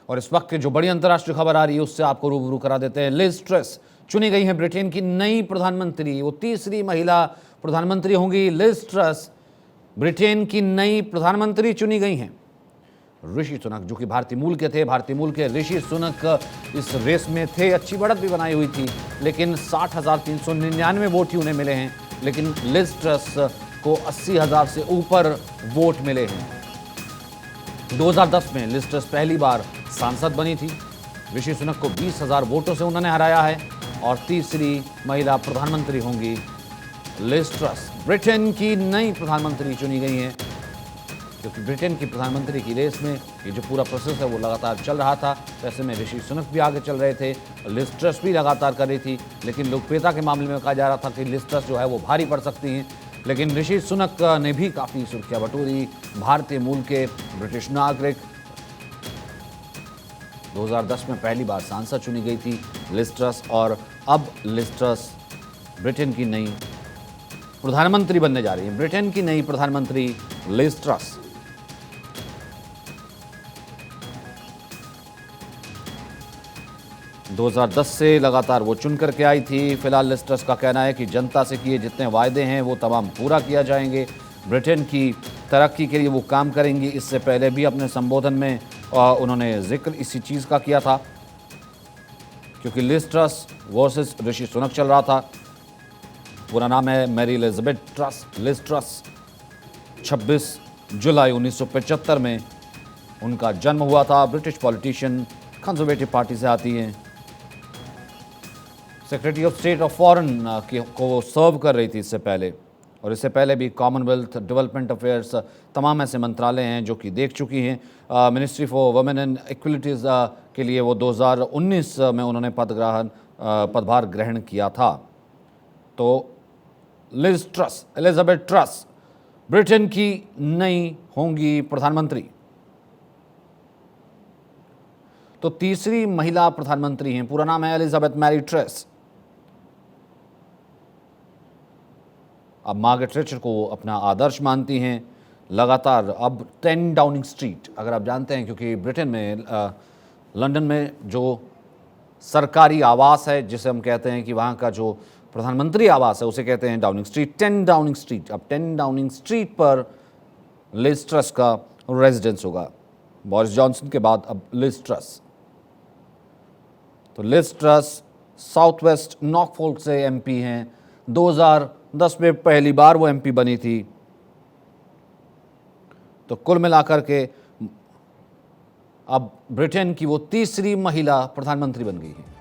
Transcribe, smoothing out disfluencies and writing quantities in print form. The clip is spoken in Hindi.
और इस वक्त की जो बड़ी अंतर्राष्ट्रीय खबर आ रही है उससे आपको रूबरू करा देते हैं। लिज ट्रस चुनी गई हैं ब्रिटेन की नई प्रधानमंत्री। वो तीसरी महिला प्रधानमंत्री होंगी। लिज ट्रस ब्रिटेन की नई प्रधानमंत्री चुनी गई हैं। ऋषि सुनक जो कि भारतीय मूल के थे, भारतीय मूल के ऋषि सुनक इस रेस में थे, अच्छी बढ़त भी बनाई हुई थी, लेकिन 60,399 वोट ही उन्हें मिले हैं। लेकिन लिज ट्रस को 80,000 से ऊपर वोट मिले हैं। 2010 में लिज ट्रस पहली बार सांसद बनी थी। ऋषि सुनक को 20,000 वोटों से उन्होंने हराया है और तीसरी महिला प्रधानमंत्री होंगी लिज ट्रस। ब्रिटेन की नई प्रधानमंत्री चुनी गई हैं, क्योंकि ब्रिटेन की प्रधानमंत्री की रेस में ये जो पूरा प्रोसेस है वो लगातार चल रहा था। वैसे में ऋषि सुनक भी आगे चल रहे थे, लिज ट्रस भी लगातार कर रही थी, लेकिन लोकप्रियता के मामले में कहा जा रहा था कि लिज ट्रस जो है वो भारी पड़ सकती हैं। लेकिन ऋषि सुनक ने भी काफ़ी सुर्खियां बटोरी। भारतीय मूल के ब्रिटिश नागरिक, 2010 में पहली बार सांसद चुनी गई थी लिज ट्रस, और अब लिज ट्रस ब्रिटेन की नई प्रधानमंत्री बनने जा रही है। ब्रिटेन की नई प्रधानमंत्री लिज ट्रस। दो 2010 से लगातार वो चुन करके आई थी। फिलहाल लिज ट्रस का कहना है कि जनता से किए जितने वायदे हैं वो तमाम पूरा किया जाएंगे। ब्रिटेन की तरक्की के लिए वो काम करेंगी। इससे पहले भी अपने संबोधन में उन्होंने जिक्र इसी चीज़ का किया था, क्योंकि Liz Truss versus Rishi Sunak चल रहा था। पूरा नाम है Mary Elizabeth Truss. Liz Truss 26 जुलाई 1975 में उनका जन्म हुआ था। ब्रिटिश पॉलिटिशियन, कंजर्वेटिव पार्टी से आती हैं। Secretary of state of foreign को वो सर्व कर रही थी इससे पहले, और इससे पहले भी कॉमनवेल्थ, डेवलपमेंट अफेयर्स, तमाम ऐसे मंत्रालय हैं जो कि देख चुकी हैं। मिनिस्ट्री फॉर वुमेन एंड इक्वलिटीज़ के लिए वो 2019 में उन्होंने पदभार ग्रहण किया था। तो Liz Truss, Elizabeth Truss Britain की नई होंगी प्रधानमंत्री। तो तीसरी महिला प्रधानमंत्री हैं। पूरा नाम है एलिजाबेथ मैरी ट्रस। अब मार्गरेट थैचर को अपना आदर्श मानती हैं। लगातार अब 10 डाउनिंग स्ट्रीट, अगर आप जानते हैं, क्योंकि ब्रिटेन में लंदन में जो सरकारी आवास है, जिसे हम कहते हैं कि वहाँ का जो प्रधानमंत्री आवास है उसे कहते हैं डाउनिंग स्ट्रीट, 10 डाउनिंग स्ट्रीट। अब 10 डाउनिंग स्ट्रीट पर लिज ट्रस का रेजिडेंस होगा। बोरिस जॉनसन के बाद अब लिज ट्रस। तो लिज ट्रस साउथ वेस्ट नॉर्फोल्क से एमपी हैं। 2010 में पहली बार वो एमपी बनी थी। तो कुल मिलाकर के अब ब्रिटेन की वो तीसरी महिला प्रधानमंत्री बन गई है।